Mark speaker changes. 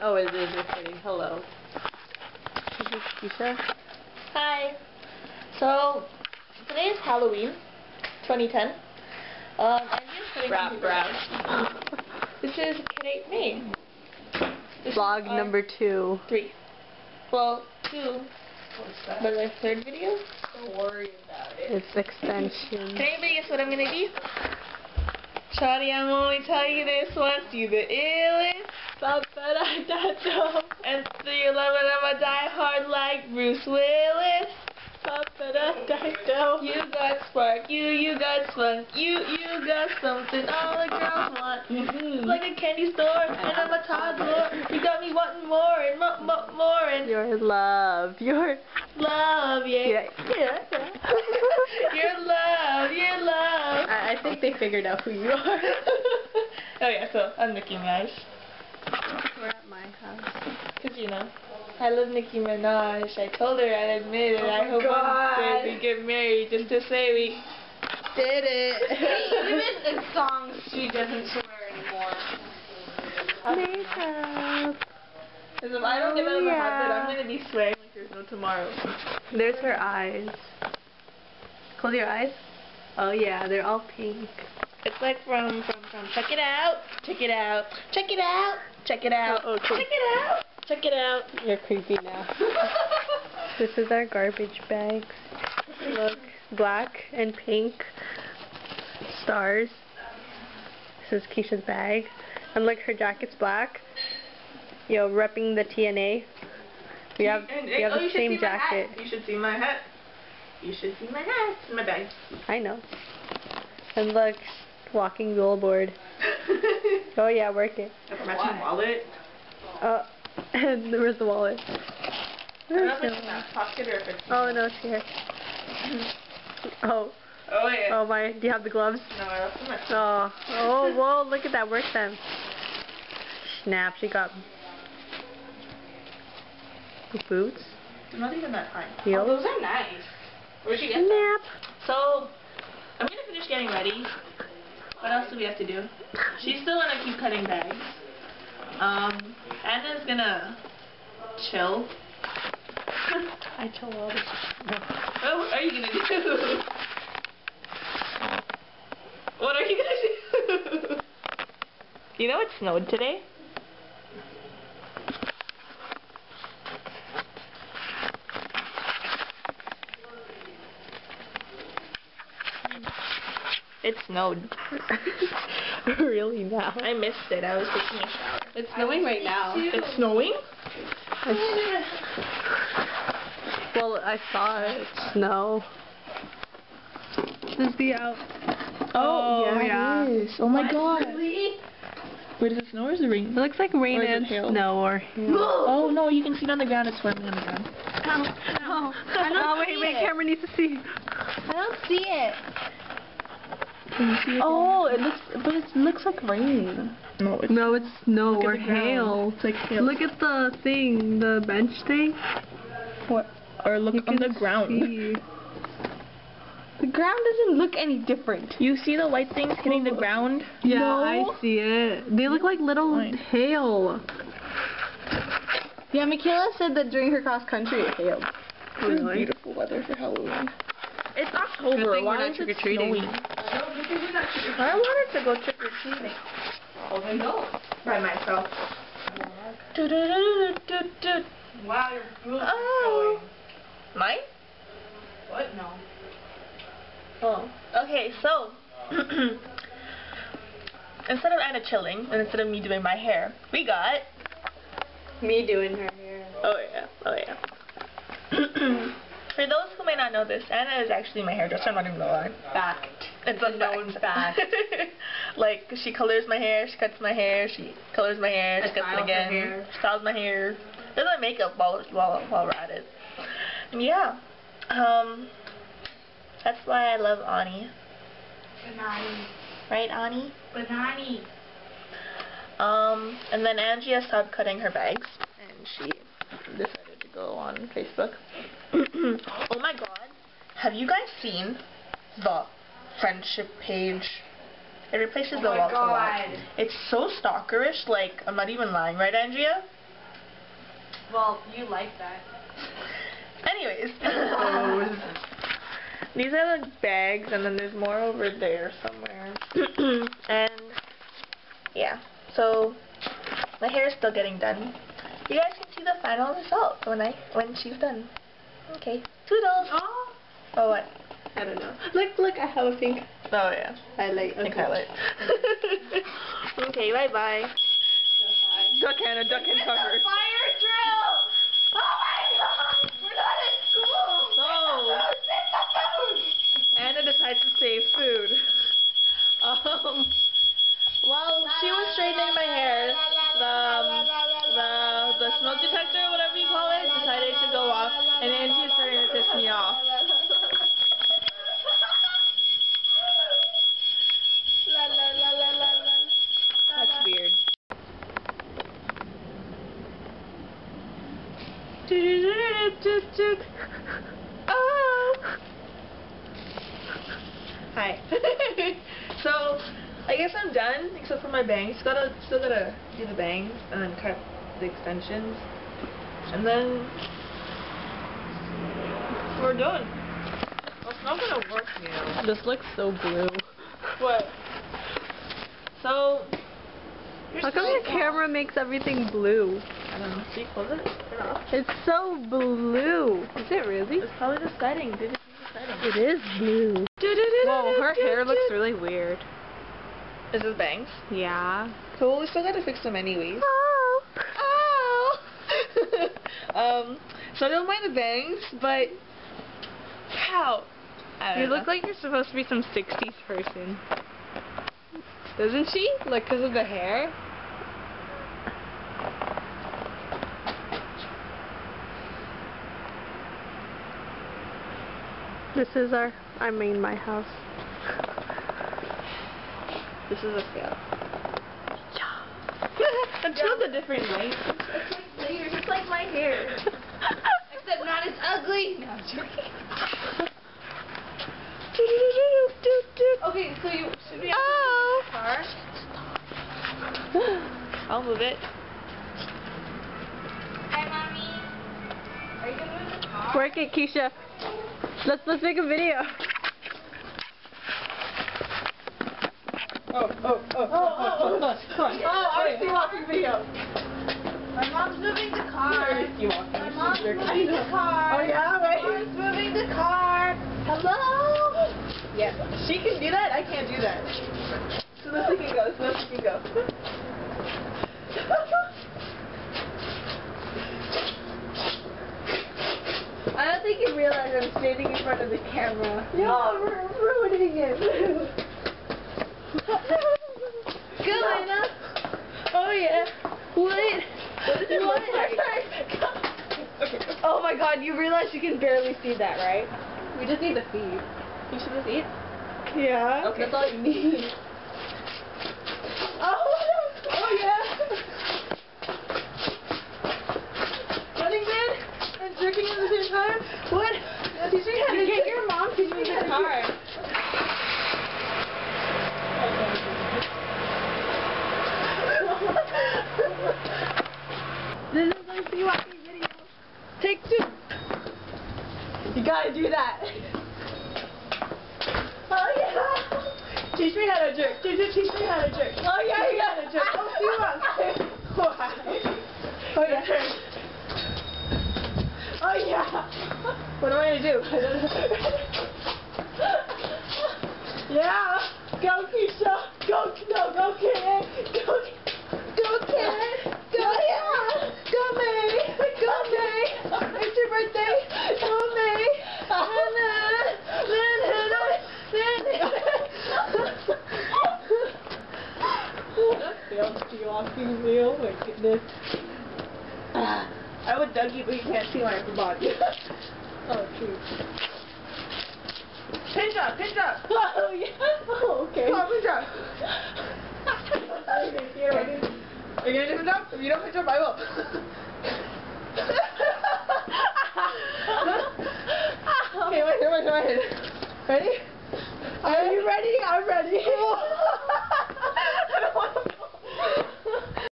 Speaker 1: Oh, it is recording. Hello. This is Keisha.
Speaker 2: Hi. So, today is Halloween, 2010. And just putting This is Kate May.
Speaker 1: Vlog number 2.
Speaker 2: 3. Well, 2. But my third video?
Speaker 3: Don't worry about it.
Speaker 1: It's extension.
Speaker 2: Can anybody guess what I'm gonna be? Shawty, I'm only telling you this once. You the illest. And 311, I'm a die hard like Bruce Willis. You got spark, you got spunk, you got something all the girls want. It's like a candy store, and I'm a toddler. You got me wanting more and more and
Speaker 1: Your love,
Speaker 2: love, yeah. Your love.
Speaker 3: I think they figured out who you are.
Speaker 2: Oh yeah, so I'm Nicki Minaj.
Speaker 1: We're at my house.
Speaker 2: Cause you know, I love Nicki Minaj. I told her I'd admit it. I hope one day we get married just to say we did it.
Speaker 3: Even in songs, she doesn't swear anymore.
Speaker 1: Makeup.
Speaker 2: Cause if I don't get out of the habit, I'm gonna be swearing like there's no tomorrow.
Speaker 1: There's her eyes. Close your eyes. Oh yeah, they're all pink.
Speaker 2: It's like from check it out, check it out, check it out, check it out, check it out, check it out.
Speaker 1: You're creepy now. This is our garbage bags. Look, black and pink stars. This is Keisha's bag. And look, her jacket's black. Yo, repping the TNA. We have the same jacket.
Speaker 2: You should see my hat. You should see my hat. My bag.
Speaker 1: I know. And look, walking billboard. Oh yeah, work it.
Speaker 2: A matching wallet.
Speaker 1: And where's the wallet?
Speaker 2: I don't know if it's in that pocket or if it's.
Speaker 1: Oh no, it's here. Oh.
Speaker 2: Oh yeah.
Speaker 1: Oh my, do you have the gloves?
Speaker 2: No, I left them at.
Speaker 1: Oh, whoa, look at that, work them. Snap, she got boots.
Speaker 2: They're not even that high.
Speaker 1: Heels.
Speaker 3: Oh, those are nice. Where'd you get them?
Speaker 1: Snap.
Speaker 2: So, I'm gonna finish getting ready. What else do we have to do? She's still gonna keep cutting bags. Anna's gonna chill.
Speaker 1: I chill all the time.
Speaker 2: What are you gonna do? What are you gonna do? You know it snowed today? It snowed.
Speaker 1: Really now?
Speaker 2: I missed it. I was taking a shower.
Speaker 1: It's snowing right now.
Speaker 2: It's snowing?
Speaker 1: Well, I saw it snow. This is the out. Oh yeah.
Speaker 2: It is. Oh my god. Wait, is it snow or is it rain?
Speaker 1: It looks like rain
Speaker 2: Or is it
Speaker 1: and
Speaker 2: hail?
Speaker 1: snow or hail.
Speaker 2: Oh no, you can see it on the ground. It's forming on the ground.
Speaker 1: Oh, wait, camera needs to see.
Speaker 3: I don't see it.
Speaker 2: Oh, it looks like rain. No, it's
Speaker 1: No, it's snow
Speaker 2: look
Speaker 1: or
Speaker 2: at the ground.
Speaker 1: hail.
Speaker 2: It's like hail.
Speaker 1: Look at the thing, the bench thing.
Speaker 2: What? Or look
Speaker 1: You
Speaker 2: on
Speaker 1: can
Speaker 2: the ground.
Speaker 1: see.
Speaker 3: The ground doesn't look any different.
Speaker 2: You see the white things hitting the ground?
Speaker 1: Yeah,
Speaker 2: No.
Speaker 1: I see it. They look like little
Speaker 2: Fine.
Speaker 1: hail.
Speaker 3: Yeah, Michaela said that during her cross country it hailed.
Speaker 2: It's
Speaker 1: Really?
Speaker 2: beautiful weather for Halloween. It's
Speaker 1: Good
Speaker 2: October.
Speaker 1: thing we're
Speaker 2: Why
Speaker 1: not
Speaker 2: is it
Speaker 1: trick-or-treating.
Speaker 2: snowing? I wanted to go trick-or-treating.
Speaker 3: Oh, I know.
Speaker 2: By myself.
Speaker 3: Wow, your boobs are
Speaker 2: Oh. Mine?
Speaker 3: What? No.
Speaker 2: Oh. Okay, so instead of Anna chilling and instead of me doing my hair, we got
Speaker 1: Me doing her hair.
Speaker 2: oh yeah. For those who may not know this, Anna is actually my hairdresser, I'm not even gonna lie.
Speaker 3: Fact.
Speaker 2: It's a
Speaker 3: known fact.
Speaker 2: Like, she colors my hair, she cuts my hair, she colors my hair, she cuts it
Speaker 3: styles
Speaker 2: again,
Speaker 3: her hair.
Speaker 2: styles my hair, does my makeup while we're at it. And yeah, that's why I love Ani.
Speaker 3: Banani.
Speaker 2: Right, Ani?
Speaker 3: Banani.
Speaker 2: And then Angia stopped cutting her bags, and she decided to go on Facebook. Oh my god, have you guys seen the friendship page? It replaces the wall to wall.
Speaker 3: God.
Speaker 2: It's so stalkerish, like, I'm not even lying, right, Andrea?
Speaker 3: Well, you like that.
Speaker 2: Anyways, these are the bags, and then there's more over there somewhere. And yeah, so my hair is still getting done. You guys can see the final result when she's done. Okay, toodles.
Speaker 1: Oh,
Speaker 2: Oh, what?
Speaker 1: I don't know. Look, I have a pink
Speaker 2: Oh yeah,
Speaker 1: highlight.
Speaker 2: pink highlight. Okay, bye bye. Duck Hannah, duck and cover.
Speaker 3: Fire drill! Oh my god! We're not at school!
Speaker 2: So, Anna decides to save food. While she was straightening my hair, the smoke detector, whatever you call it, decided to go off, and Angie is starting to piss me off. That's weird. Oh. Hi. So, I guess I'm done, except for my bangs. Still gotta do the bangs, and then cut the extensions. And then we're done. Well, it's not gonna work now.
Speaker 1: This looks so blue.
Speaker 2: What? So,
Speaker 1: How come your camera makes everything blue?
Speaker 2: I don't know. See, close it. Turn it off.
Speaker 1: It's so blue. Is it really?
Speaker 2: It's probably the setting. Did you see the setting?
Speaker 1: It is blue. Whoa, her hair looks really weird.
Speaker 2: Is it bangs?
Speaker 1: Yeah.
Speaker 2: Cool. We still gotta fix them anyways.
Speaker 1: Oh.
Speaker 2: Oh. So I don't mind the bangs, but how? I don't
Speaker 1: You
Speaker 2: know.
Speaker 1: look like you're supposed to be some 60s person. Doesn't she? Like, because of the hair? This is my house.
Speaker 2: This is a fail. Until the different light.
Speaker 3: You're just like my hair. Except not as ugly. No, I'm joking. Okay, so you should be able
Speaker 2: Oh.
Speaker 3: to car.
Speaker 2: I'll move it.
Speaker 3: Hi, mommy. Are you gonna move the car?
Speaker 1: Work it, Keisha. Let's make a video.
Speaker 2: Oh, I see walking video.
Speaker 3: My mom's moving the car. My mom's moving the car.
Speaker 2: Oh yeah, right?
Speaker 3: My mom's moving the car. Hello?
Speaker 2: Yeah. She can do that, I can't do that. So Leslie can go,
Speaker 3: I don't think you realize I'm standing in front of the camera.
Speaker 2: No, we're ruining it.
Speaker 3: Go, Anna.
Speaker 2: Oh yeah.
Speaker 3: What?
Speaker 2: What?
Speaker 3: Okay. Oh my god, you realize you can barely see that, right? We just need the feet.
Speaker 2: You see the feet? Yeah.
Speaker 3: Okay. That's all you need.
Speaker 2: Oh yeah. Running man and jerking at the same time? What? Teach me how to
Speaker 3: Get your mom to use the car.
Speaker 2: This is my sea walking video. Take 2. You gotta do that. Oh yeah. Teach me how to jerk. Teach me how to jerk. Oh yeah, you gotta jerk. Oh, sea walk. Oh yeah. Oh yeah. What am I gonna do? Yeah. Go Keisha. Go kid. Go kid. Go yeah. Go May. Go May. It's your birthday. Go May. That's walking wheel. Oh my goodness. I would Dougie, but you can't see my upper body. Oh, true. Pin drop. Oh yeah. Oh, okay. Come on, pin drop. Are you gonna do pin drop? If you don't pin drop, I will. Okay, wait. Ready? Are you ready? I'm ready.